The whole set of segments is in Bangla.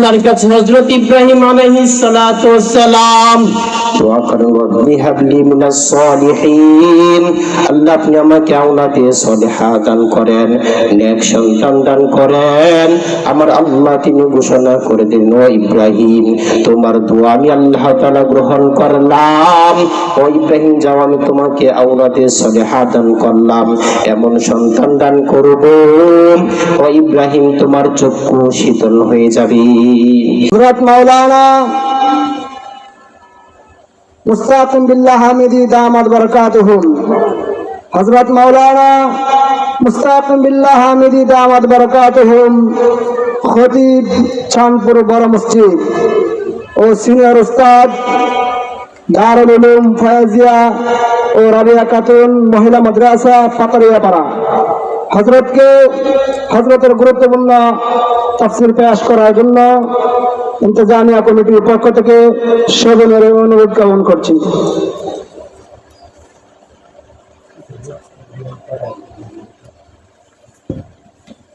আল্লাহর কাছে হযরত ইব্রাহিম আলাইহিস সালাতু ওয়াস সালাম দোয়া করেন, রব্বি হাবলি মিনাস সালিহিন, আল্লাহ আপনি আমাকে আওলাদে সালিহা দান করেন, নেক সন্তান দান করেন। আমার আল্লাহ তিনি ঘোষণা করে দিলেন, ও ইব্রাহিম তোমার দোয়া আমি আল্লাহ তাআলা গ্রহণ করলাম। ও ইব্রাহিম যাও, আমি তোমাকে আওলাদে সালিহা দান করলাম, এমন সন্তান দান করব ও ইব্রাহিম তোমার চক্ষু শীতল হয়ে যাবে। হযরত মাওলানা মুস্তাকিম বিল্লাহ হামিদি দামাত বারাকাতুহু, হযরত মাওলানা মুস্তাকিম বিল্লাহ হামিদি দামাত বারাকাতুহু, খতিব চাঁদপুর বড় মসজিদ ও সিনিয়র উস্তাদ দারুল উলুম ফয়জিয়া ও রাবিয়া খাতুন মহিলা মাদ্রাসা পাতারিয়াপাড়া, হযরতের গুরুত্বপূর্ণ তাফসীর পেশ করার জন্য ইন্তজামিয়া কমিটির পক্ষ থেকে সজনের অনুরোধ জ্ঞাপন করছি।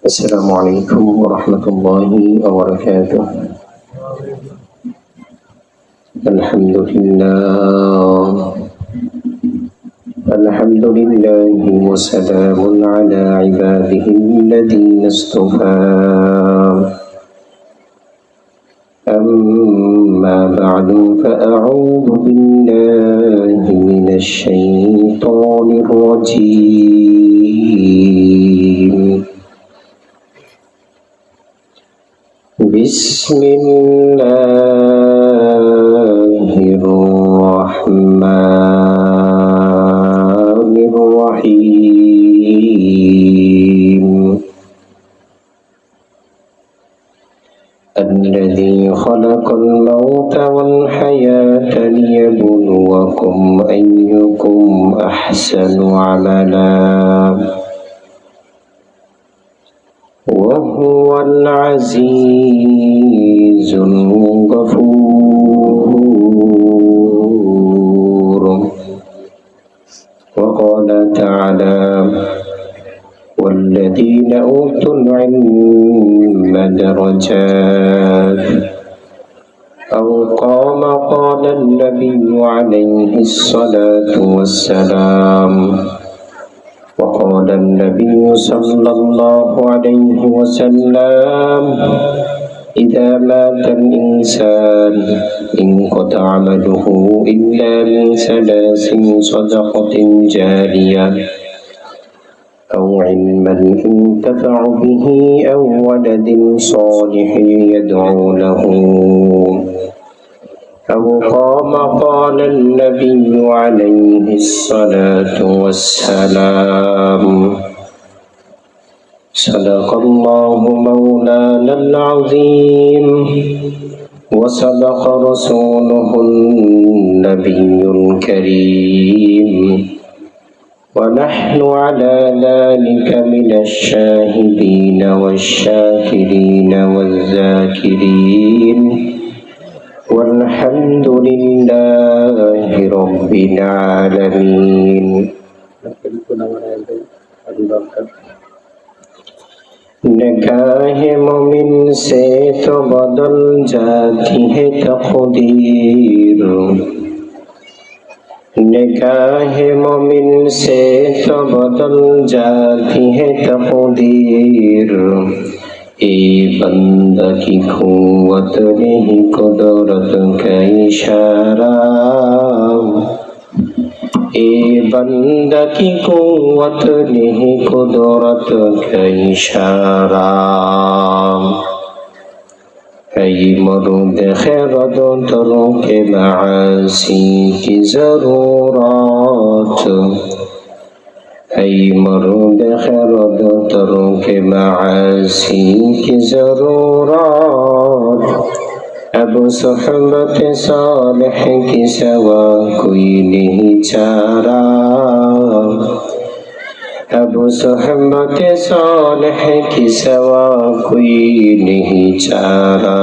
আসসালামু আলাইকুম ওয়া রাহমাতুল্লাহি ওয়া বারাকাতুহু। আলহামদুলিল্লাহি ওয়া সালামুন আলা ইবাদিহিল্লাযীনা ইসতাফা। أما بعد فأعوذ بالله من الشيطان الرجيم. بسم الله الرحمن الرحيم. الذي خلق الموت والحياة ليبلوكم أيكم أحسن عملا وهو العزيز الغفور. وقال تعالى والذين أوتوا العلم درجات. أو قام قال النبي عليه الصلاة والسلام. وقال النبي صلى الله عليه وسلم إذا مات الإنسان انقطع عمله إلا من ثلاث صدقة جارية أو علما ينتفع به أو ولد صالح يدعو له. أو قام قال النبي عليه الصلاة والسلام. صدق الله مولانا العظيم وصدق رسوله النبي الكريم ونحن على ذلك من الشاهدين والشاكرين والذاكرين والحمد لله رب العالمين. निगाह मोमिन से तो बदल जाती है तकदीर. निगाह मोमिन से तो बदल जाती है तकदीर. ए बंदा की कुव्वत नहीं कुदरत का इशारा. ए बंदा की कुव्वत नहीं कुदरत का इशारा. ऐ मरूद खैरत दरों के मासी की ज़रूरत. ऐ मरूद खैरत दरों के मासी की ज़रूरत. अब सोहबत सालिह की सवा कोई नहीं चारा. अब सोहबत सालिह की सवा कोई नहीं चारा.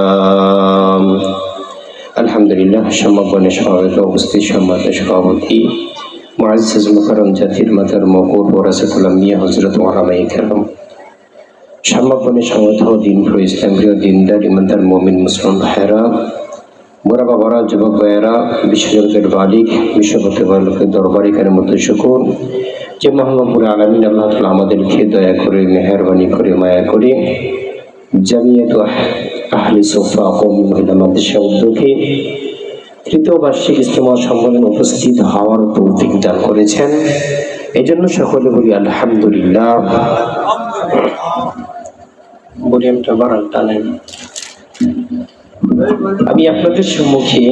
আলহামদুলিল্লাহ। সম্মানিত সভাপতি, উপস্থিত সম্মানিত সভাপতি, মুআজ্জাজ মুকাররম জাতির মাতার মকুর ওয়ারাসাতুল আম্বিয়া হযরত ওলামায়ে কেরাম, সমাপনী সংগত দিন ইসলাম প্রিয় দিনদার ইমানদার মুমিন মুসলিম ভাইরা, বুড়া বাবারা, যুবক ভাইয়েরা, বিশ্বজগতের মালিক বিশ্বপতি বালকের দরবারে কার মতো শুকুর যে মহানপুর আলামিন আল্লাহ তাআলা আমাদেরকে দয়া করে মেহেরবানি করে মায়া করে জামিয়াত আহলে সুফা কওমি মহিলা মাদ্রাসা উদ্যোগে তৃতীয় বার্ষিক ইজতেমা সম্মেলনে উপস্থিত হওয়ার তৌফিক দান করেছেন। এই জন্য সকলে বলি আলহামদুলিল্লাহ। আমি আপনাদের সম্মুখে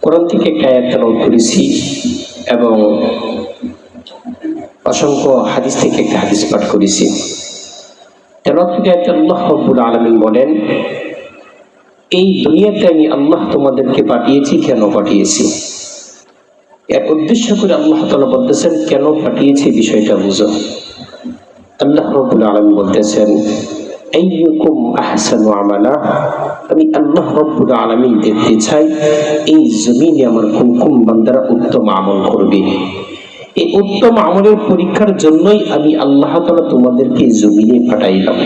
কোরআন থেকে একটা আয়াত তেলাওয়াত করেছি এবং অসংখ্য হাদিস থেকে একটা হাদিস পাঠ করেছি। তেলাওয়াত থেকে আল্লাহ রাব্বুল আলামিন বলেন, এই দুনিয়াতে আমি আল্লাহ তোমাদেরকে পাঠিয়েছি। কেন পাঠিয়েছি? এর উদ্দেশ্য করে আল্লাহ তাআলা বলতেছেন কেন পাঠিয়েছি বিষয়টা বুঝো। আল্লাহ রাব্বুল আলামিন বলতেছেন, আইয়ুকুম আহসানু আমালা, আমি আল্লাহ রাব্বুল আলামিন দেখতে চাই এই জমিনে আমার কোন কোন বান্দারা উত্তম আমল করবে। এই উত্তম আমলের পরীক্ষার জন্যই আমি আল্লাহ তাআলা তোমাদেরকে জমিনে পাঠাইলাম।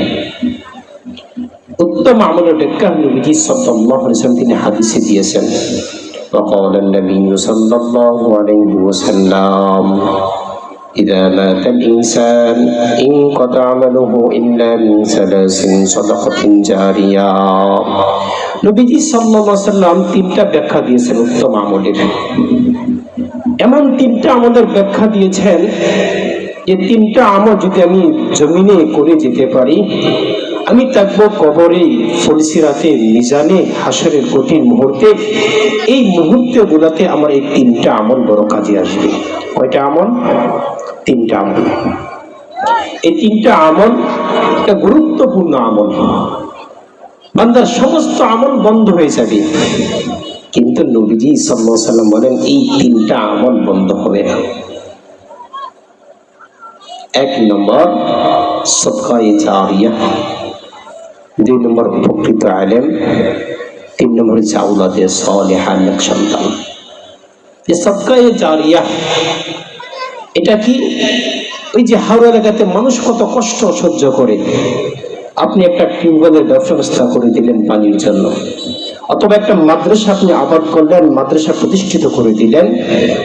উত্তম আমলের ব্যাখ্যা নবীজি সাল্লাল্লাহু আলাইহি ওয়াসাল্লাম তিনি হাদিসে দিয়েছেন। وقال النبي صلى الله عليه وسلم إذا مات الإنسان انقطع عمله إلا من ثلاث صدقة جارية। নবীজি সাল্লাল্লাহু আলাইহি ওয়াসাল্লাম তিনটা ব্যাখ্যা দিয়েছেন উত্তম আমলের। এমন তিনটা আমলের ব্যাখ্যা দিয়েছেন যে তিনটা আমল যদি আমি জমিনে করে যেতে পারি, আমি থাকবো কবরে, ফলসিরাতে, মিজানে, হাসরের কঠিন মুহূর্তে। এই মুহূর্তে গুলাতে আমার এই তিনটা আমল বড় কাজে আসবে। কয়টা আমল? তিনটা আমল। এই তিনটা আমল একটা গুরুত্বপূর্ণ আমল। বান্দার সমস্ত আমল বন্ধ হয়ে যাবে, কিন্তু নবীজি সাল্লাল্লাহু আলাইহি ওয়াসাল্লাম বলেন এই তিনটা আমল বন্ধ হবে না। এক নম্বর সদকায়ে জারিয়া, দুই নম্বর উপকৃত আলেম, তিন নম্বর হচ্ছে আওলাদে সালেহা, নেক সন্তান। এই সদকায়ে জারিয়া এটা কি? ওই যে হাওড়া এলাকাতে মানুষ কত কষ্ট সহ্য করে, আপনি একটা টিউবওয়েলের ব্যবস্থা করে দিলেন পানির জন্য, অথবা একটা মাদ্রাসা আপনি আবাদ করলেন, মাদ্রাসা প্রতিষ্ঠিত করে দিলেন,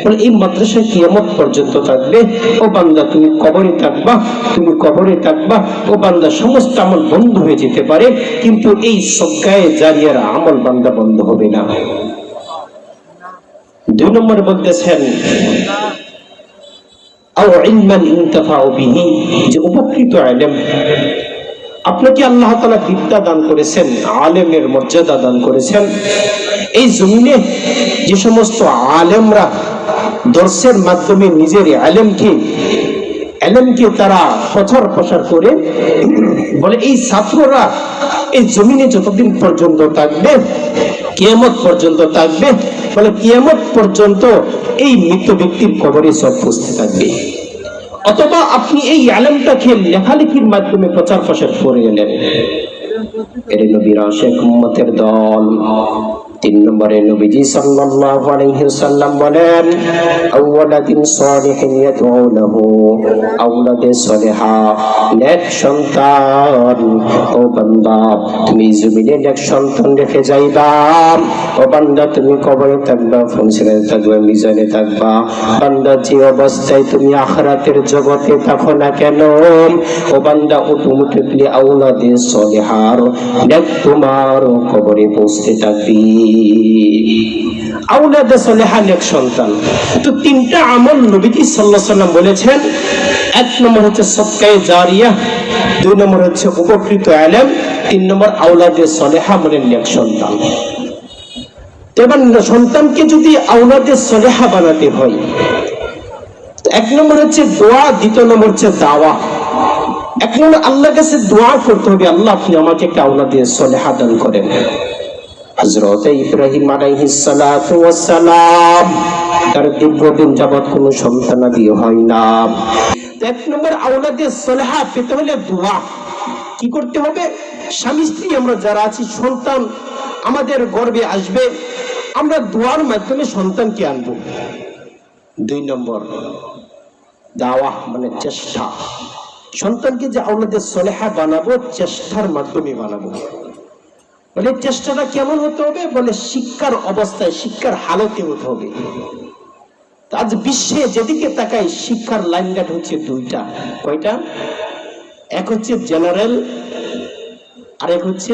বলে এই মাদ্রাসা কিয়ামত পর্যন্ত থাকবে। ও বান্দা তুমি কবরে থাকবা, তুমি কবরে থাকবা। ও বান্দা সমস্ত আমল বন্ধ হয়ে যেতে পারে, কিন্তু এই সদকায়ে জারিয়ার আমল বান্দা বন্ধ হবে না। দুই নম্বরে বলতেছেন আও ইলমান ইনতাফাউ বিহি, যে উপকৃত আলেম। আপনাকে আল্লাহ তাআলা বিদ্যা দান করেছেন, আলেমের মর্যাদা দান করেছেন। এই জমিনে যে সমস্ত আলেমরা দর্শের মাধ্যমে নিজের আলেমকে তারা প্রচার প্রসার করে, বলে এই ছাত্ররা এই জমিনে যতদিন পর্যন্ত থাকবে, কিয়ামত পর্যন্ত থাকবে, বলে কিয়ামত পর্যন্ত এই মৃত ব্যক্তির কবরে সব পুষতে থাকবে। অথবা আপনি এই আলেমটাকে লেখালেখির মাধ্যমে প্রচার প্রসার করে এলেন, এর নবীর আশিক উম্মতের দল। তিন নম্বরে নবীজি সাল্লাল্লাহু আলাইহি ওয়াসাল্লাম বলেন আওয়ালাদিন সালিহিন ইয়াদউ লাহু, আওলাদে সালেহা, নেক সন্তান। ও বান্দা তুমি জমিনে নেক সন্তান রেখে যাইবা। ও বান্দা তুমি কবরে থাকবা, ফলসিরাতে থাকবা, মিজানে থাকবা। বান্দা যে অবস্থায় তুমি আখিরাতের জগতে থাকো না কেন, ও বান্দা অটোমেটিক্যালি আওলাদে সালেহার নেক তোমার কবরে পৌঁছতে থাকবি। আওলাদে সালেহা, নেক সন্তান। তো তিনটা আমল নবীজি সাল্লাল্লাহু আলাইহি ওয়াসাল্লাম বলেছেন। এক নম্বর হচ্ছে সদকায়ে জারিয়া, দুই নম্বর হচ্ছে উপকৃত আলেম, তিন নম্বর আওলাদে সালেহা মানে নেক সন্তান। এবার সন্তানকে যদি আওলাদে সালেহা বানাতে হয়, এক নম্বর হচ্ছে দোয়া, দ্বিতীয় নম্বর হচ্ছে দাওয়া। এক নম্বর আল্লাহর কাছে দোয়া করতে হবে, আল্লাহ আপনি আমাকে একটা আওলাদে সালেহা দান করেন। হযরত ইব্রাহিম আলাইহিস সালাতু ওয়াস সালাম তার দীর্ঘদিন যাবত কোনো সন্তানাদি হয় না। এক নম্বর আওলাদে সালেহা পেতে হলে দোয়া। কি করতে হবে? স্বামী স্ত্রী আমরা যারা আছি, সন্তান আমাদের গর্ভে আসবে, আমরা দোয়ার মাধ্যমে সন্তানকে আনবো। দুই নম্বর দাওয়া মানে চেষ্টা। সন্তানকে যে আওলাদে সলেহা বানাবো চেষ্টার মাধ্যমে বানাবো। বলে চেষ্টাটা কেমন হতে হবে? বলে শিক্ষার অবস্থায়, শিক্ষার হালতে হতে হবে। আজ বিশ্বে যেদিকে তাকাই শিক্ষার লাইনঘাট হচ্ছে দুইটা। কয়টা? এক হচ্ছে জেনারেল, আর এক হচ্ছে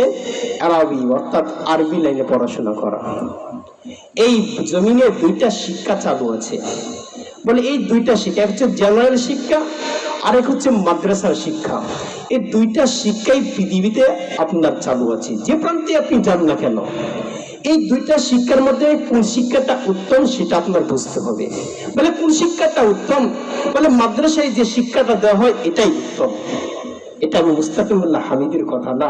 আরবি, অর্থাৎ আরবি লাইনে পড়াশোনা করা। এই জমিনে দুইটা শিক্ষা চালু আছে। বলে এই দুইটা শিক্ষা, এক হচ্ছে জেনারেল শিক্ষা, আর এক হচ্ছে মাদ্রাসার শিক্ষা। এই দুইটা শিক্ষাই পৃথিবীতে আপনার চালু আছে, যে প্রান্তে আপনি যান না কেন। এই দুইটা শিক্ষার মধ্যে কোন শিক্ষাটা উত্তম সেটা আপনার বুঝতে হবে। বলে কোন শিক্ষাটা উত্তম? বলে মাদ্রাসায় যে শিক্ষাটা দেওয়া হয় এটাই উত্তম। এটা আমি মুস্তাকিমুল্লাহ হামিদের কথা না,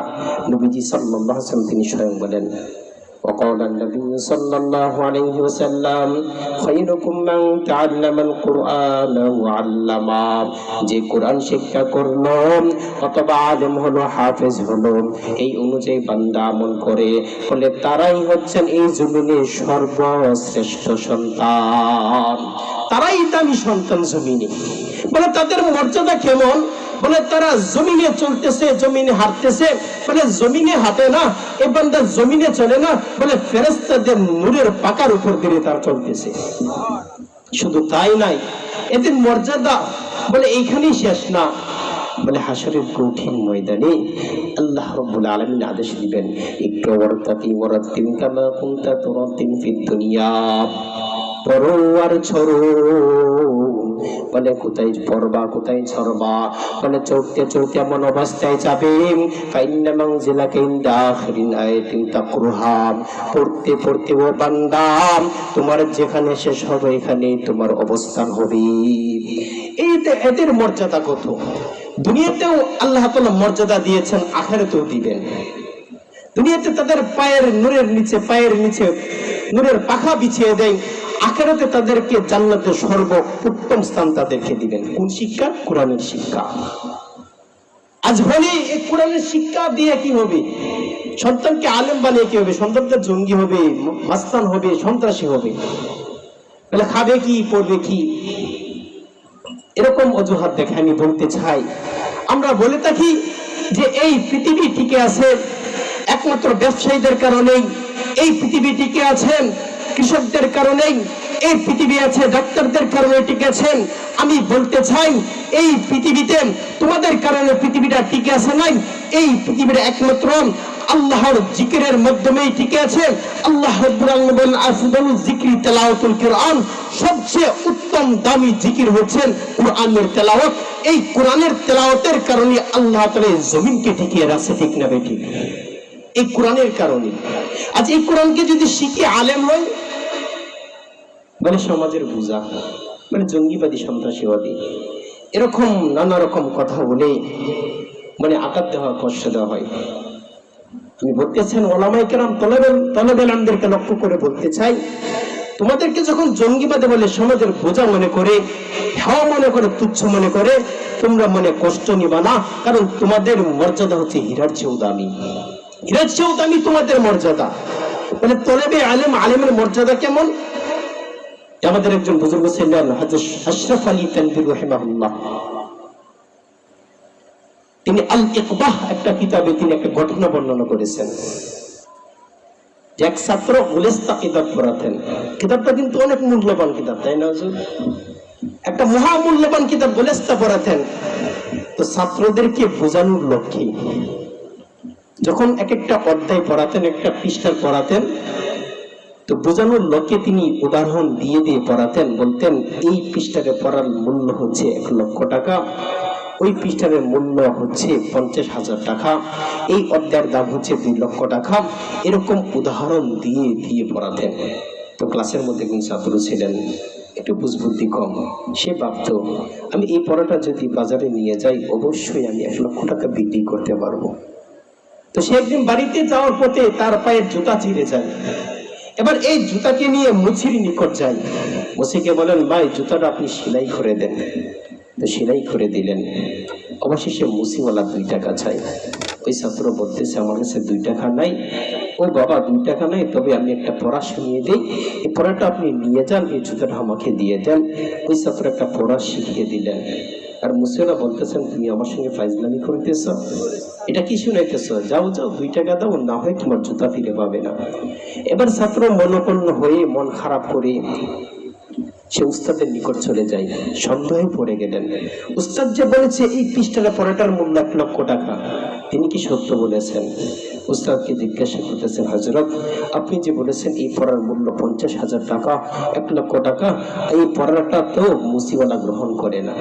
নবীজি সাল্লাল্লাহু আলাইহি ওয়াসাল্লাম তিনি স্বয়ং বলেন। وقال النبي صلى الله عليه وسلم خيركم من تعلم القرآن وعلمه। যে কোরআন শিক্ষা করলো অথবা আলেম হলো, হাফেজ হলো, এই অনুযায়ী বান্দা আমল করে, বলে তারাই হচ্ছেন এই জমিনের সর্বশ্রেষ্ঠ সন্তান, তারাই দামি সন্তান জমিনে। বলে তাদের মর্যাদা কেমন? বলে তারা জমিনে চলতেছে, জমিনে হাঁটতেছে। বলে জমিনে হাঁটে না, এ বান্দা জমিনে চলে না, বলে ফেরেশতাদের নূরের পাকার উপর দিয়ে তার চলতেছে। শুধু তাই নাই, এদের মর্যাদা বলে এইখানেই শেষ না। বলে হাসরের কঠিন ময়দানে আল্লাহ রাব্বুল আলামিন আদেশ দিবেন, একটু ওয়ারতাকি ওয়ারাতিন কামা কুনতা তুরাতিন ফিদ দুনিয়া। পড়ো আর ছড়ো। বলে কোথায় পড়বা, কোথায় ছড়বা? বলে চলতে চলতে এমন অবস্থায় যাবে, ফাইন্না মানজিলাকা ইনদা আখিরিন আয়াতিন তাকরুহা। পড়তে পড়তে ও বান্দা তোমার যেখানে শেষ হবে এখানেই তোমার অবস্থান হবে। এইতে এদের মর্যাদা কত! দুনিয়াতেও আল্লাহ তাআলা মর্যাদা দিয়েছেন, আখিরাতেও দিবেন। দুনিয়াতে তাদের পায়ের নূরের নিচে, পায়ের নিচে নূরের পাখা বিছিয়ে দেয়, আখিরাতে তাদেরকে জান্নাতের সর্বোত্তম স্থান তাদেরকে দিবেন। কোন শিক্ষা? কোরআনের শিক্ষা। আজ বলি এই কোরআনের শিক্ষা দিয়ে কি হবে? সন্তানকে আলেম বানিয়ে কি হবে? সন্তানটা জঙ্গি হবে, মাস্তান হবে, সন্ত্রাসী হবে। তাহলে খাবে কি, পড়বে কি? এরকম অজুহাত দেখে আমি বলতে চাই, আমরা বলে থাকি যে এই পৃথিবী টিকে আছে একমাত্র ব্যবসায়ীদের কারণেই, এই পৃথিবী টিকে আছেন কৃষকদের কারণেই, এই পৃথিবী আছে ডাক্তারদের কারণে টিকে আছেন। আমি বলতে চাই এই পৃথিবীতে তোমাদের কারণে পৃথিবীটা টিকে আছে নাই, এই পৃথিবীটা একমাত্র আল্লাহর জিকিরের মাধ্যমেই টিকে আছে। আল্লাহ রাব্বুল আলামিন বলেন, আফদালুল যিকরি তিলাওয়াতুল কুরআন। সবচেয়ে উত্তম দামি জিকির হচ্ছে কোরআনের তেলাওয়াত। এই কোরআনের তেলাওয়াতের কারণে আল্লাহ তাআলা জমিনকে টিকিয়ে রাখছে, ঠিক না বেঠিক? এই কোরআনের কারণে। আজ এই কোরআনকে যদি শিখে আলেম হয়, মানে সমাজের বোঝা, মানে জঙ্গিবাদী, সন্ত্রাসীবাদী, এরকম নানা রকম কথা বলে মানে আঘাত দেওয়া, কষ্ট দেওয়া হয়। তুমি বলতেছেন ওলামায়ে কেরাম, তলেবে ইলমদেরকে লক্ষ্য করে বলতে চাই, তোমাদেরকে যখন জঙ্গিবাদী বলে সমাজের বোঝা মনে করে, হাওয়া মনে করে, তুচ্ছ মনে করে, তোমরা মনে কষ্ট নিবা না। কারণ তোমাদের মর্যাদা হচ্ছে হীরার চেয়েও দামি, হীরার চেয়েও দামি তোমাদের মর্যাদা। মানে তলেবে আলেম, আলেমের মর্যাদা কেমন? আমাদের একজন বুজুর্গ ছিলেন হযরত আশরাফ আলী তানভীর রাহিমাহুল্লাহ, তিনি আল ইকবাহ একটা কিতাবে তিনি একটা ঘটনা বর্ণনা করেছেন যে এক ছাত্র গুলিস্তা কিতাব পড়াতেন। কিতাবটা কিন্তু অনেক মূল্যবান কিতাব, তাই না হুজুর? একটা মহামূল্যবান কিতাব গুলিস্তা পড়াতেন। তো ছাত্রদেরকে বোঝানোর লক্ষ্যে যখন এক একটা অধ্যায় পড়াতেন, একটা পৃষ্ঠা পড়াতেন, তো বোঝানোর লক্ষ্যে তিনি উদাহরণ দিয়ে দিয়ে পড়াতেন। বলতেন এই পৃষ্ঠাকে পড়ার মূল্য হচ্ছে 1 লক্ষ টাকা, ওই পৃষ্ঠার মূল্য হচ্ছে 50,000 টাকা, এই অধ্যায়ের দাম হচ্ছে 2 লক্ষ টাকা। এরকম উদাহরণ দিয়ে দিয়ে পড়াতেন। তো ক্লাসের মধ্যে একজন ছাত্র ছিলেন, একটু বুঝবুদ্ধি কম, সে ভাবতো আমি এই পড়াটা যদি বাজারে নিয়ে যাই অবশ্যই আমি 1 লক্ষ টাকা বিক্রি করতে পারবো। তো সে একদিন বাড়িতে যাওয়ার পথে তার পায়ের জুতা ছিঁড়ে যায়। এবার এই জুতাকে নিয়ে মুচির নিকট যাই, মুচিকে বলেন ভাই জুতাটা আপনি সেলাই করে দেন। তো সেলাই করে দিলেন। অবশেষে মুচিওয়ালা 2 টাকা চাই। ওই ছাত্র বলতেছে আমার কাছে 2 টাকা নাই। ও বাবা 2 টাকা নাই, তবে আমি একটা পড়া শুনিয়ে দিই, এই পড়াটা আপনি নিয়ে যান, এই জুতাটা আমাকে দিয়ে দেন। ওই ছাত্র একটা পড়া শিখিয়ে দিলেন। আর মুসিওয়ালা বলতেছেন তুমি আমার সঙ্গে ফাইজলামি করিতেছ, এটা কি শুনাইতেছ, যাও যাও 2 টাকা দাও, না হয় তোমার জুতা ফিরে পাবে না। এবার ছাত্র মনোপন্ন হয়ে মন খারাপ করে সে উস্তাদের নিকট চলে যায়, সন্দেহে পড়ে গেলেন। উস্তাদ যে বলেছে এই পৃষ্ঠাটা পড়াটার মূল্য 1 লক্ষ টাকা, তিনি কি সত্য বলেছেন? উস্তাদকে জিজ্ঞাসা করতেছেন, হযরত আপনি যে বলেছেন এই পড়ার মূল্য 50,000 টাকা, 1 লক্ষ টাকা, এই পড়াটা তো মুসিওয়ালা গ্রহণ করে না।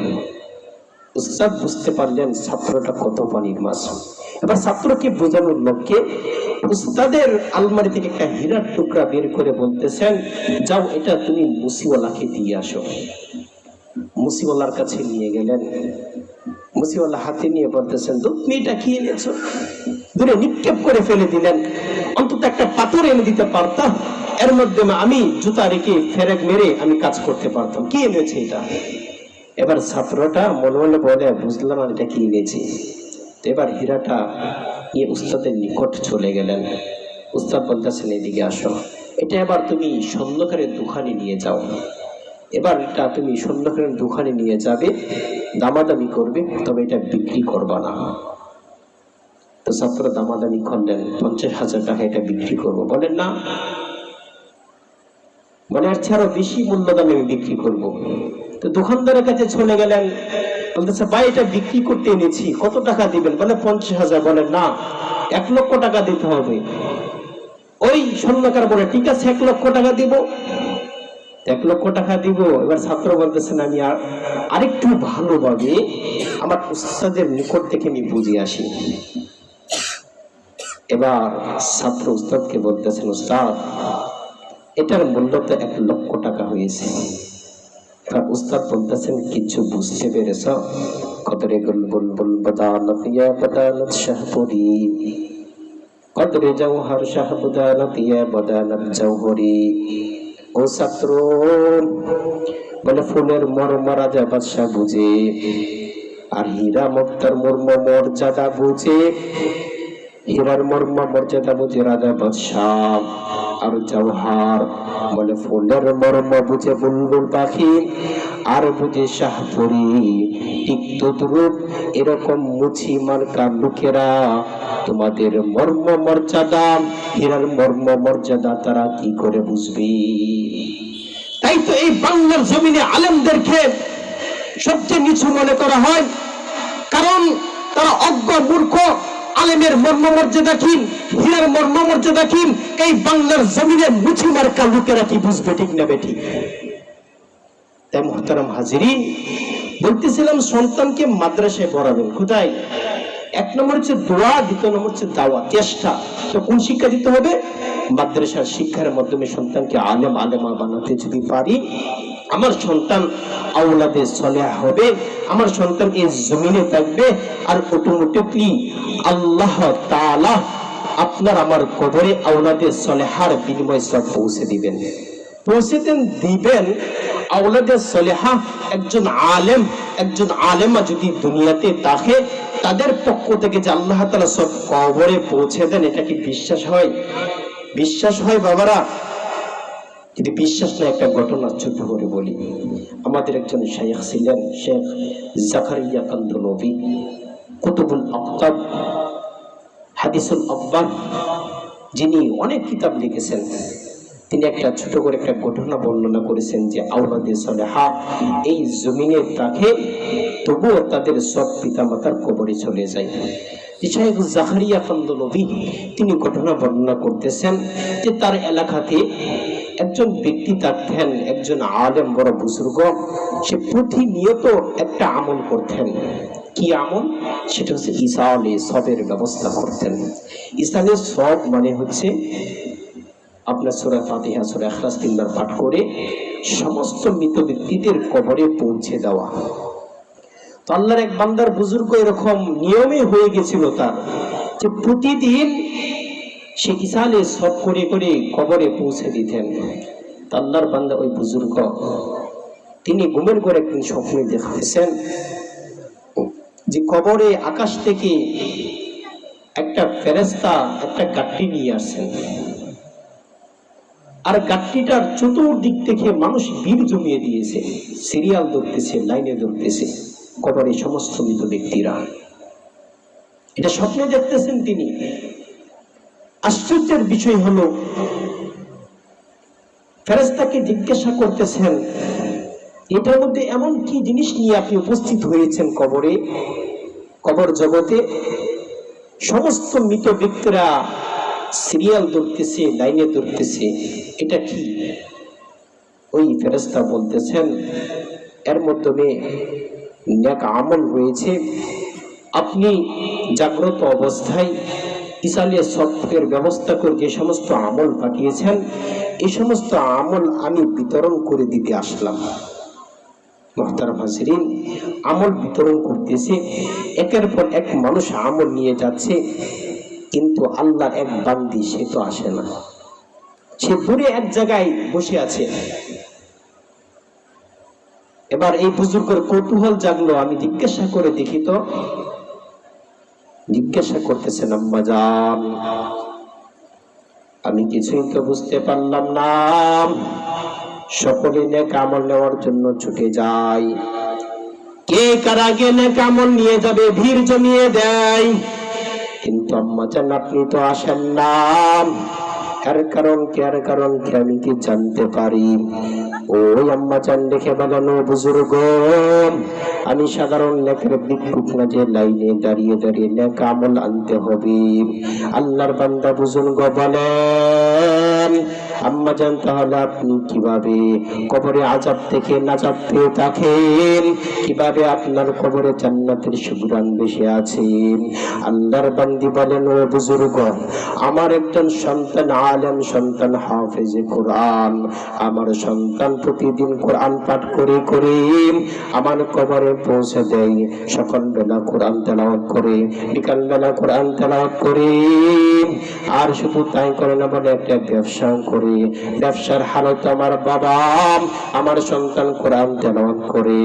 উস্তাদ বুঝতে পারলেন ছাত্রটা কত পানির মাছ। এবার ছাত্রকে বোঝানোর লক্ষ্যে উস্তাদের আলমারি থেকে একটা হীরার টুকরা বের করে বলতেছেন, যাও এটা তুমি মুসিওয়ালাকে দিয়ে আসো। মুসিওয়ালার কাছে নিয়ে গেলেন। মুসিওয়ালা হাতে নিয়ে বলতেছেন, তুমি এটা কি এনেছো? দূরে নিক্ষেপ করে ফেলে দিলেন। অন্তত একটা পাথর এনে দিতে পারতাম, এর মাধ্যমে আমি জুতা রেখে ফেরেক মেরে আমি কাজ করতে পারতাম। কি এনেছে এটা? এবার ছাত্রটা মনে মনে বলে, বুঝলাম না এটা কি এনেছি। এবার হীরাটা নিয়ে উস্তাদের নিকট চলে গেলেন। উস্তাদ বলতেছেন, এদিকে আসো, এটা এবার তুমি স্বর্ণকারের দোকানে নিয়ে যাও। এবার এটা তুমি স্বর্ণকারের দোকানে নিয়ে যাবে, দামাদামি করবে, তবে এটা বিক্রি করবা না। তো ছাত্র দামাদামি করলেন, 50,000 টাকা এটা বিক্রি করবো। বলেন না, মানে আর আরো বেশি মূল্য দামে আমি বিক্রি করবো। তো দোকানদারের কাছে চলে গেলেন, বলতেছে, ভাই এটা বিক্রি করতে এনেছি, কত টাকা দিবেন? বলে 50,000। বলেন না, 1 লক্ষ টাকা দিতে হবে। ওই স্বর্ণকার বলে, ঠিক আছে 1 লক্ষ টাকা দিব। 1 লক্ষ টাকা দিব। এবার ছাত্র বলতেছেন, আমি আরেকটু ভালোভাবে আমার উস্তাদের নিকট থেকে আমি বুঝে আসি। এবার ছাত্র উস্তাদকে বলতেছেন, উস্তাদ এটার মূল্য তো 1 লক্ষ টাকা হয়েছে। উস্তাদ বলতেছেন, কিছু বুঝতে পেরেছ? কদরে বুলবুল বদানত ইয়া বদানত শাহপুরি, কদরে জওহর শাহ বদানত ইয়া বদানত জওহরি। ও ছাত্র, বলে ফুলের মর্ম রাজা বাদশা বুঝে, আর হীরা মুক্তার মর্ম মর্যাদা বুঝে। হীরার মর্ম মর্যাদা বুঝে রাজা বাদশাহ, আর জওহার বলে ফুলের মর্ম বুঝে বুলবুল পাখি, আর বুঝে শাহপুরি। ঠিক তদ্রূপ এরকম মুছি মার্কা লোকেরা তোমাদের মর্ম মর্যাদা, হীরার মর্ম মর্যাদা তারা কি করে বুঝবে? তাই তো এই বাংলার জমিনে আলেমদেরকে সবচেয়ে নিচু মনে করা হয়, কারণ তারা অজ্ঞ মূর্খ। আলেমের মর্ম মর্যাদা কি, হীরার মর্ম মর্যাদা কি, এই বাংলার জমিনে মুছি মার্কা লোকেরা কি বুঝবে? ঠিক না বেঠিক? তাই মুহতারাম হাজিরিন, বলতেছিলাম সন্তানকে মাদ্রাসায় পড়াবেন। কোথায়? 1 নম্বর হচ্ছে দোয়া, 2 নম্বর হচ্ছে দাওয়া, চেষ্টা। তো কোন শিক্ষা দিতে হবে? মাদ্রাসার শিক্ষার মাধ্যমে সন্তানকে আলেম আলেমা বানাতে যদি পারি, আমার সন্তান আওলাদে সলেহা হবে, আমার সন্তান এই জমিনে থাকবে, আর অটোমেটিকলি আল্লাহ তাআলা আপনার আমার কবরে আওলাদে সলেহার বিনিময় সব পৌঁছে দিবেন। দিবেন। আওলাদে সলেহা একজন আলেম, একজন আলেমা যদি দুনিয়াতে থাকে, তাদের পক্ষ থেকে যে আল্লাহ তাআলা সব কবরে পৌঁছে দেন, এটা কি বিশ্বাস হয়? বিশ্বাস হয় বাবারা? যদি বিশ্বাস না, একটা ঘটনা ছোট করে বলি। আমাদের একজন শাইখ ছিলেন, শেখ জাকারিয়া কান্দলভি, কুতুবুল আকতাব, হাদিসুল আকবার, যিনি অনেক কিতাব লিখেছেন। তিনি একটা ছোট করে একটা ঘটনা বর্ণনা করেছেন যে আওলাদে সলেহা এই জমিনে থাকে, তবুও তাদের সব পিতামাতার কবরে চলে যায়। শাইখ জাকারিয়া কান্দলভি তিনি ঘটনা বর্ণনা করতেছেন যে তার এলাকাতে একজন ব্যক্তি থাকতেন, একজন আলেম, বড় বুজুর্গ। সে প্রতিনিয়ত একটা আমল করতেন। কি আমল? সেটা হচ্ছে ইসালে সবের ব্যবস্থা করতেন। ইসালে সব মানে হচ্ছে আপনার সূরা ফাতিহা, সূরা ইখলাস 3 বার পাঠ করে সমস্ত মৃত ব্যক্তিদের কবরে পৌঁছে দেওয়া। তো আল্লাহর এক বান্দার বুজুর্গ এরকম নিয়মে হয়ে গেছিল তার, যে প্রতিদিন সে ইসালে সব করে করে কবরে পৌঁছে দিতেন। আল্লাহর বান্দা ওই বুজুর্গ, তিনি ঘুমের ঘরে একদিন স্বপ্নে দেখতেছেন যে কবরে আকাশ থেকে একটা ফেরেশতা একটা গাট্টি নিয়ে আসছেন, আর গাট্টিটার চতুর্দিক থেকে মানুষ ভিড় জমিয়ে দিয়েছে, সিরিয়াল ধরতেছে, লাইনে ধরতেছে। কবরে সমস্ত মৃত ব্যক্তিরা। এটা স্বপ্নে দেখতেছেন তিনি। আশ্চর্যের বিষয় হলো ফেরেশতাকে জিজ্ঞাসা করতেছেন, এটার মধ্যে এমন কি জিনিস নিয়ে আপনি উপস্থিত হয়েছেন কবরে, কবর জগতে? সমস্ত মৃত ব্যক্তিরা সিরিয়াল ধরতেছে, লাইনে ধরতেছে, এটা কি? ওই ফেরেশতা বলতেছেন, এর মাধ্যমে নেক আমল রয়েছে। আপনি জাগ্রত অবস্থায় ইসালিয়া সফটের ব্যবস্থা করে যে সমস্ত আমল পাঠিয়েছেন, এই সমস্ত আমল আমি বিতরণ করে দিতে আসলাম। মুহতারাম হাজিরিন, আমল বিতরণ করতেছে, একের পর এক মানুষ আমল নিয়ে যাচ্ছে, কিন্তু আল্লাহর এক বান্দি সে তো আসে না। সে দূরে এক জায়গায় বসে আছে। এবার এই বুজুর্গের কৌতূহল জাগলো, আমি জিজ্ঞাসা করে দেখি তো। জিজ্ঞাসা করতেছেন, আম্মা জান, আমি কিছুই তো বুঝতে পারলাম না। সকলে নেক আমল নেওয়ার জন্য ছুটে যায়, কে কার আগে নেক আমল নিয়ে যাবে ভিড় জমিয়ে দেয়, কিন্তু আম্মা জান আপনি তো আসেন না। এর কারণ কি আমি কি জানতে পারি? ওই আম্মা জান দেখে বলেন, ও বুজুর্গ, আমি সাধারণ নেকের ভিক্ষুক না যে লাইনে দাঁড়িয়ে দাঁড়িয়ে নেক আমল আনতে হবে। আল্লাহর বান্দা বুজুর্গ বলেন, আম্মা জান তাহলে আপনি কিভাবে কবরে আযাব থেকে নাজাত পেয়ে থাকেন? কিভাবে আপনার কবরে জান্নাতের সুঘ্রাণ ভেসে আছে? আল্লাহর বান্দি বলেন, ও বুজুর্গ, আমার একজন সন্তান আলেম, সন্তান হাফেজে কোরআন। আমার সন্তান প্রতিদিন কোরআন পাঠ করে করে আমার কবরে পৌঁছে দেয়। সকাল বেলা কোরআন তেলাওয়াত করে, বিকাল বেলা কোরআন তেলাওয়াত করে। আর শুধু তাই করে না, বলে একটা ব্যবসা করে, ব্যবসার হালত আমার বাবা, আমার সন্তান কোরআন তেলাওয়াত করে।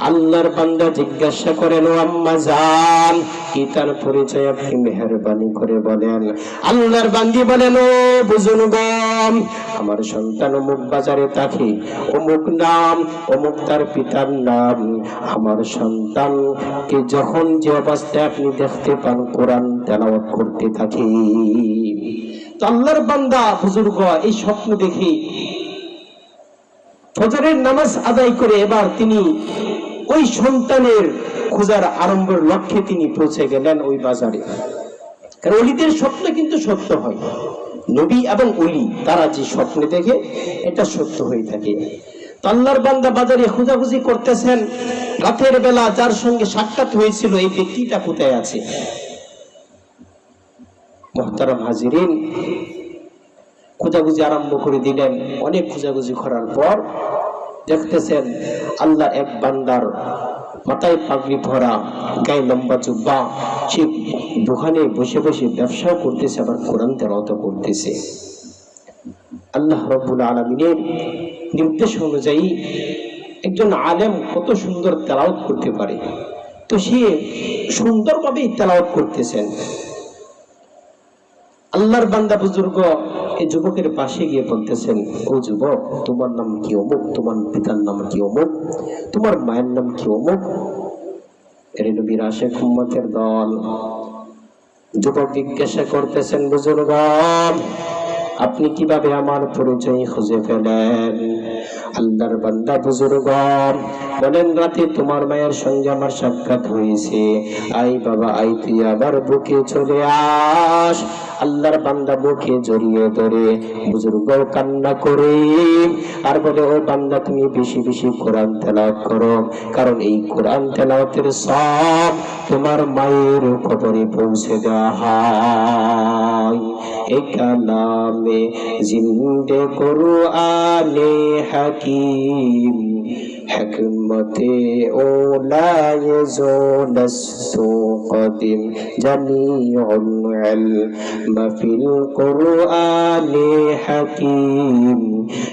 আল্লাহর বান্দা জিজ্ঞাসা করেন, ও আম্মা জান, কি তার পরিচয় আপনি মেহেরবানি করে বলেন। আল্লাহর বান্দি বলেন, ও বুজুর্গ, আমার সন্তান অমুক বাজারে থাকে, অমুক নাম, অমুক তার পিতার নাম। আমার সন্তানকে যখন যে অবস্থায় আপনি দেখতে পান কোরআন তেলাওয়াত করতে থাকে। তো আল্লাহর বান্দা বুজুর্গ এই স্বপ্ন দেখে ফজরের নামাজ আদায় করে এবার তিনি ওই সন্তানের খোঁজার আরম্ভের লক্ষ্যে তিনি পৌঁছে গেলেন ওই বাজারে। কারণ ওলিদের স্বপ্ন কিন্তু সত্য হয়। নবী এবং ওলি তারা যে স্বপ্ন দেখে এটা সত্য হয়ে থাকে। আল্লাহর বান্দা বাজারে খোঁজাখুঁজি করতেছেন, রাতের বেলা যার সঙ্গে সাক্ষাৎ হয়েছিল এই ব্যক্তিটা কোথায় আছে। মুহতারাম হাজিরিন, খোঁজাখুঁজি আরম্ভ করে দিলেন। অনেক খোঁজাখুঁজি করার পর দেখতেছেন আল্লাহর এক বান্দার মাথায় পাগড়ি ভরা, গায়ে লম্বা জুব্বা, সে দোকানে বসে বসে ব্যবসাও করতেছে, আবার কোরআন তেলাওয়াত করতেছে। আল্লাহ রাব্বুল আলামিনের নির্দেশ অনুযায়ী একজন আলেম কত সুন্দর তেলাওয়াত করতে পারে, তো সে সুন্দরভাবে তেলাওয়াত করতেছেন। আল্লাহর বান্দা বুজুর্গ এই যুবকের পাশে গিয়ে বলতেছেন, ও যুবক, তোমার নাম কি অমুক, তোমার পিতার নাম কি অমুক, তোমার মায়ের নাম কি অমুক। এর নবীর আশিক উম্মতের দল। যুবক জিজ্ঞাসা করতেছেন, বুজুর্গ, আপনি কিভাবে আমার পরিচয় খুঁজে পেলেন? আল্লাহর বান্দা বুজুর্গ বলেন, রাতে তোমার মায়ের সঙ্গে আমার সাক্ষাৎ হয়েছে। আই বাবা আই, তুই আবার বুকে চলে আস। আল্লাহর বান্দা বুকে জড়িয়ে ধরে বুজুর্গ কান্না করে আর বলে, ও বান্দা, তুমি বেশি বেশি কোরআন তেলাওয়াত করো, কারণ এই কোরআন তেলাওয়াতের সব তোমার মায়ের কবরে পৌঁছে দেওয়া হয়। এ কালামে জিন্দে কুরআনে হাকিম, হিকমতে ওলায় জোলস্তু কদিম, জামিউল ইলম ফিল কুরআনে হাকিম,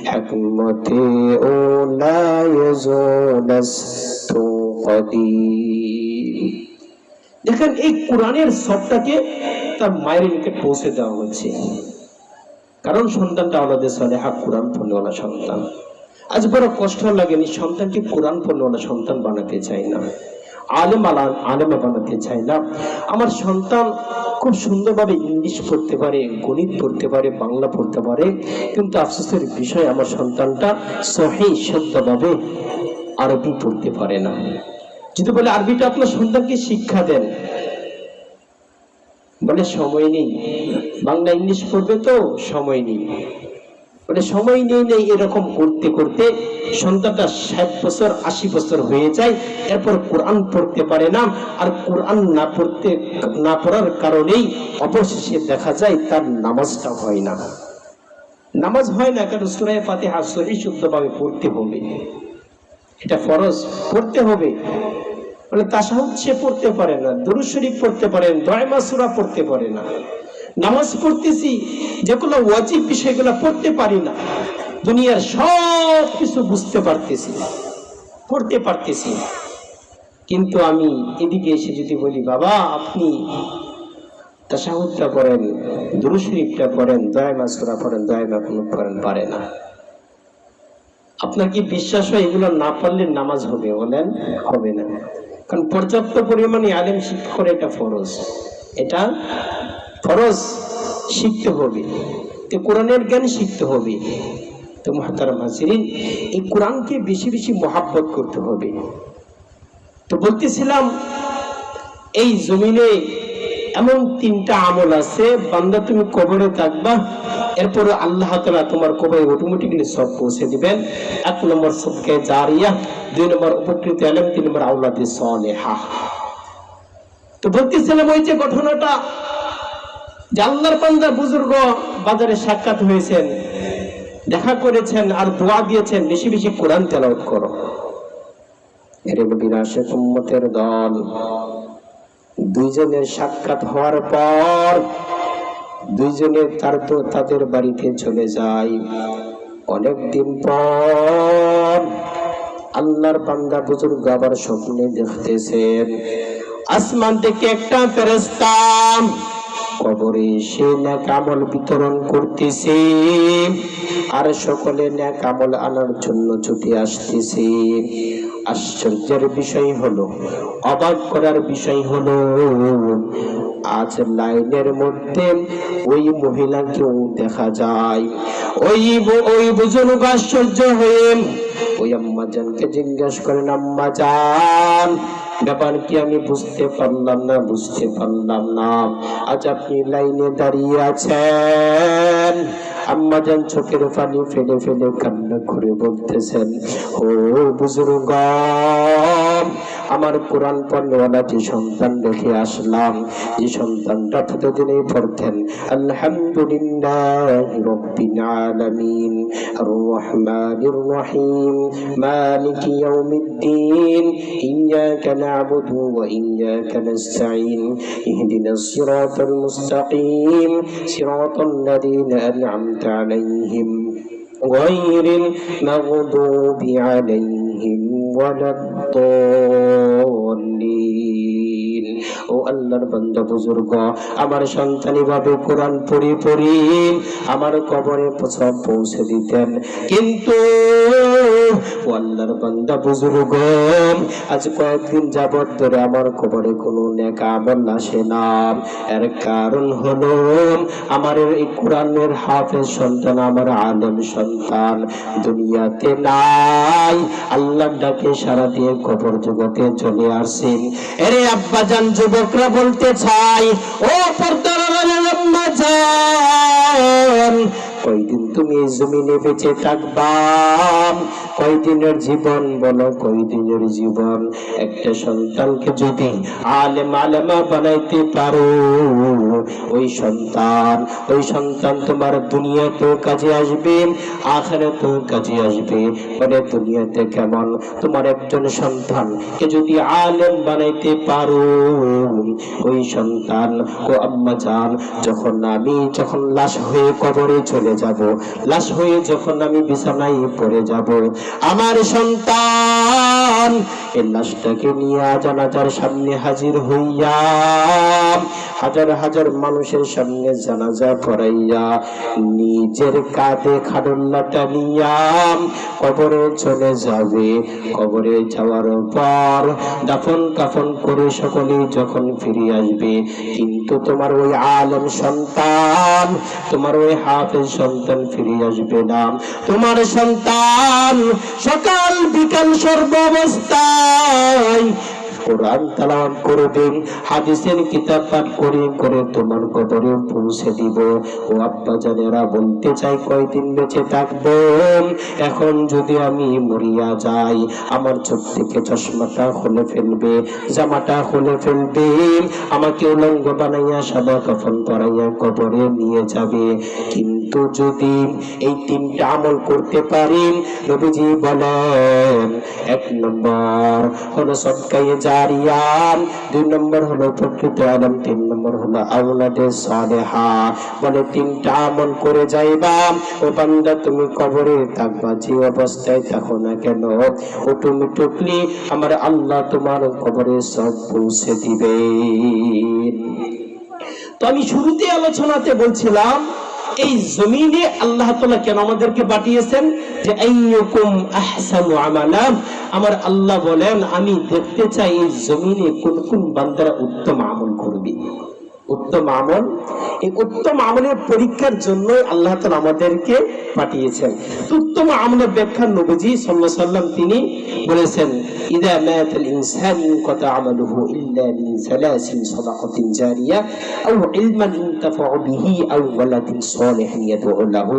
হিকমতে ওলায় জোলস্তু কদিম। দেখেন, এই কোরআনের সবটাকে তার মায়ের নিকট পৌঁছে দেওয়া হচ্ছে, কারণ সন্তানটা আওলাদে সালেহা, কোরআন পড়নেওয়ালা সন্তান। আজ বড় কষ্ট লাগেনি, সন্তানকে কোরআন পড়নেওয়ালা সন্তান বানাতে চাই না। আলেমা বানাতে চাই না। আমার সন্তান খুব সুন্দরভাবে ইংলিশ পড়তে পারে, গণিত পড়তে পারে, বাংলা পড়তে পারে, কিন্তু আফসোসের বিষয় আমার সন্তানটা সহিহ শুদ্ধভাবে আরবি পড়তে পারে না। যদি বলে আরবিটা আপনার সন্তানকে শিক্ষা দেন, বলে সময় নেই। বাংলা ইংলিশ পড়বে তো সময় নেই, বলে সময় নেই। এরকম করতে করতে সন্তানটা 60 বছর 80 বছর হয়ে যায়, এরপর কোরআন পড়তে পারে না। আর কোরআন না পড়ার কারণেই অবশেষে দেখা যায় তার নামাজটা হয় না। নামাজ হয় না কারণ সূরা ফাতিহা সহিহ শুদ্ধভাবে পড়তে হবে, এটা ফরজ, পড়তে হবে। বলে তাশাহুদ সে পড়তে পারে না, দুরূদ শরীফ পড়তে পারে না, দোয়া সূরা পড়তে পারে না। নামাজ পড়তেছি, যেগুলো ওয়াজিব বিষয়গুলো পড়তে পারি না। দুনিয়ার সব কিছু বুঝতে পারতেছি, পড়তে পারতেছি, কিন্তু আমি এদিকে এসে যদি বলি বাবা আপনি তাশাহুদটা পড়েন, দুরূদ শরীফটা পড়েন, দোয়া সূরা পড়েন, দোয়া কুনুত পড়েন, পারে না। আপনার কি বিশ্বাস হয় এগুলো না পড়লে নামাজ হবে? বলেন হবে না। কারণ পর্যাপ্ত পরিমাণে আলেম শিক্ষা করে, এটা ফরজ, এটা ফরজ, শিখতে হবে। তো কোরআনের জ্ঞান শিখতে হবে। তো মুহতারাম হাজিরিন, এই কোরআনকে বেশি বেশি মহাব্বত করতে হবে। তো বলতেছিলাম এই জমিনে এমন 3টা আমল আছে, বান্দা তুমি কবরে থাকবা, এরপরে আল্লাহ তাআলা তোমার কবরে অটোমেটিক্যালি সব পৌঁছে দিবেন। 1 নম্বর সদকা জারিয়া, 2 নম্বর উপকৃত ইলম, 3 নম্বর আওলাদে সালেহা। তো বলতেছিলাম ওই যে ঘটনাটা, যে আল্লাহর বান্দা বুজুর্গ বাজারে সাক্ষাৎ হয়েছেন, দেখা করেছেন আর দোয়া দিয়েছেন বেশি বেশি কোরআন তেলাওয়াত করো। এর নবীর আশিক উম্মতের দল, দুইজনের সাক্ষাৎ হওয়ার পর দুইজনে তাদের বাড়িতে চলে যায়। অনেকদিন পর আল্লাহর বান্দা বুজুর্গ আবার স্বপ্নে দেখতেছেন আসমান থেকে একটা ফেরেশতা কবরে এসে নেক আমল বিতরণ করতেছে, আর সকলে নেক আমল আনার জন্য ছুটে আসতেছে। আশ্চর্যের বিষয় হলো, অবাক করার বিষয় হলো, আজ লাইনের মধ্যে ওই মহিলাকেও দেখা যায়। ওই বুজুর্গ আশ্চর্য হয়ে ওই আম্মা জানকে জিজ্ঞাসা করেন, আম্মা জান ব্যাপার কি? আমি বুঝতে পারলাম না, আজ আপনি লাইনে দাঁড়িয়ে আছেন। আম্মা জান চোখের পানি ফেলে ফেলে কান্না করে বলতেছেন, ও বুজুর্গ, আমার কোরআন পড়নেওয়ালা যে সন্তান রেখে আসলাম, যে সন্তানটা প্রতিদিনই পড়তেন আলহামদুলিল্লাহি রাব্বিল আলামিন আর রহমানির রহিম মালিকি ইয়াউমিদ্দিন ইয়্যাকা না'বুদু ওয়া ইয়্যাকা নাস্তাঈন ইহদিনাস সিরাতাল মুস্তাকিম সিরাতাল লাযীনা আন'আমতা আলাইহিম গায়রিল মাগদুবি আলাইহিম ওয়ালাদ-দাল্লিন। ও আল্লাহর বান্দা বুজুর্গ, আমার সন্তান এভাবে কোরআন পড়ি আমার কবরে সব পৌঁছে দিতেন, কিন্তু ও আল্লাহর বান্দা বুজুর্গ, আজ কয়েকদিন যাবত ধরে আমার কবরে কোনো নেক আমল আসে না। এর কারণ হলো আমার এই কোরআনের হাফেজ সন্তান, আমার আলেম সন্তান দুনিয়াতে নাই। আল্লাহর ডাকে সারা দিয়ে কবর জগতে চলে আসেন। এরে আব্বা জান, যুবকরা বলতে চাই, ও পর্দার আম্মা জান, কয়দিন তুমি এই জমিনে বেঁচে থাকবা? কয়দিনের জীবন বলো, কয়দিনের জীবন? একটা সন্তানকে যদি আলেমা বানাইতে পারো, ওই সন্তান তোমার দুনিয়াতেও কাজে আসবে, আখিরাতেও কাজে আসবে। মানে দুনিয়াতে কেমন, তোমার একজন সন্তানকে যদি আলেম বানাইতে পারো, ওই সন্তান ও আম্মা জান যখন লাশ হয়ে কবরে চলে চলে যাব, লাশ হয়ে যখন আমি বিছানায় পড়ে যাব, আমার সন্তান এই লাশটাকে নিয়ে জানাজার সামনে হাজির হইয়া হাজার হাজার মানুষের সামনে জানাজা পড়াইয়া নিজের কাঁধে খাডুল্লাটা নিয়া কবরে চলে যাবে। কবরে যাওয়ার পর দাফন কাফন করে সকলে যখন ফিরে আসবে, কিন্তু তোমার ওই আলেম সন্তান, তোমার ওই হাফেজ সন্তান ফিরে আসবে না। তোমার সন্তান সকাল বিকাল সর্বাবস্থায় কোরআন তেলাওয়াত করবেন, হাদিসের কিতাব পাঠ করে করে তোমার কবরে পৌঁছে দিব। ও আব্বা জানেরা, বলতে চাই কয়দিন বেঁচে থাকবো? এখন যদি আমি মরিয়া যাই, আমার চোখ থেকে চশমাটা খুলে ফেলবে, জামাটা খুলে ফেলবে, আমাকে উলঙ্গ বানাইয়া সাদা কাফন পরাইয়া কবরে নিয়ে যাবে। কিন্তু যদি এই তিনটা আমল করতে পারি, নবীজি বলেন, 1 নম্বর হলো সদকায়ে জারিয়া, 2 নম্বর হলো প্রকৃত আলেম, 3 নম্বর হলো আওলাদে সালেহা। বলে 3টা আমল করে যাইবা, ও বান্দা তুমি কবরে থাকবা, যে অবস্থায় থাকো না কেন, অটোমেটিকলি আমার আল্লাহ তোমার কবরে সব পৌঁছে দিবে। তো আমি শুরুতে আলোচনাতে বলছিলাম, এই জমিনে আল্লাহ তাআলা কেন আমাদেরকে পাঠিয়েছেন, যে আইয়ুকুম আহসানু আমালা। আমার আল্লাহ বলেন, আমি দেখতে চাই এই জমিনে কোন কোন বান্দারা উত্তম আমল করবে। উত্তম আমল, এই উত্তম আমলের পরীক্ষার জন্য আল্লাহ তাআলা আমাদেরকে পাঠিয়েছেন। উত্তম আমলের ব্যাখ্যা নবীজি সাল্লাল্লাহু আলাইহি ওয়াসাল্লাম তিনি বলেছেন, ইদা মাতাল ইনসান ইনকাতা আমালুহু ইল্লা মিন সালাসিন সাদাকাতিন জারিয়া আও ইলমান ইনতাফাউ বিহি আও ওয়ালাদিন সালিহিন ইয়াদউ লাহু।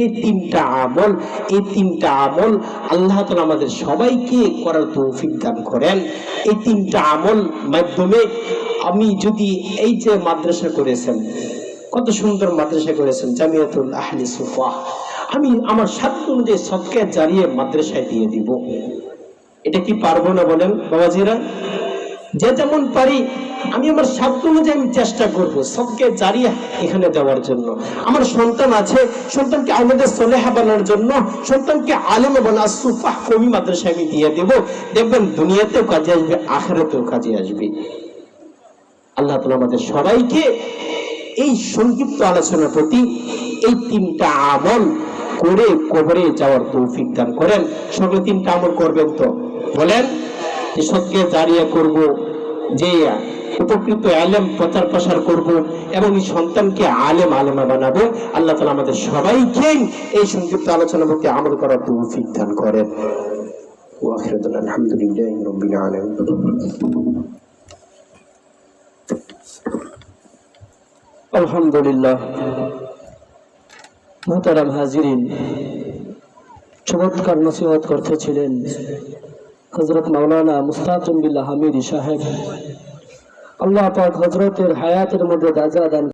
এই 3টা আমল, এই 3টা আমল আল্লাহ তাআলা আমাদের সবাইকে করার তৌফিক দান করেন। এই 3টা আমল মাধ্যমে আমি যদি, এই যে মাদ্রাসা করেছেন, কত সুন্দর মাদ্রাসা করেছেন, জামিয়াতুল আহলি সুফা, আমি আমার সাধ্য অনুযায়ী সদকা জারিয়া মাদ্রাসায় দিয়ে দিব। এটা কি পারবো না বলেন বাবাজিরা? যে যেমন পারি আমি আমার সাধ্য অনুযায়ী আমি চেষ্টা করবো সদকা জারিয়া এখানে দেওয়ার জন্য। আমার সন্তান আছে, সন্তানকে আমাদের সলেহা বানানোর জন্য, সন্তানকে আলেমে বানা সুফা কমি মাদ্রাসায় আমি দিয়ে দেব। দেখবেন দুনিয়াতেও কাজে আসবে, আখিরাতেও কাজে আসবে। আল্লাহ তাআলা আমাদের সবাইকে এই সংক্ষিপ্ত আলোচনার প্রতি এই 3টা আমল করে কবরে যাওয়ার তৌফিক দান করেন। সকলে 3টা আমল করবেন তো বলেন, যে সদকা জারিয়া করব, যে উপকৃত আলেম প্রচার প্রসার করব, এবং এই সন্তানকে আলেমা বানাবো। আল্লাহ তাআলা আমাদের সবাইকে এই সংক্ষিপ্ত আলোচনার প্রতি আমল করার তৌফিক দান করেন। ওয়া আখিরু দাওয়ানা আলহামদুলিল্লাহি রাব্বিল আলামিন। আলহামদুলিল্লাহ। মুহতারাম হাজিরিন, চমৎকার নসিহত করতেছিলেন হযরত মাওলানা মুস্তাকিম বিল্লাহ হামিদি সাহেব। আল্লাহ পাক হযরতের হায়াতের মধ্যে দাজা দান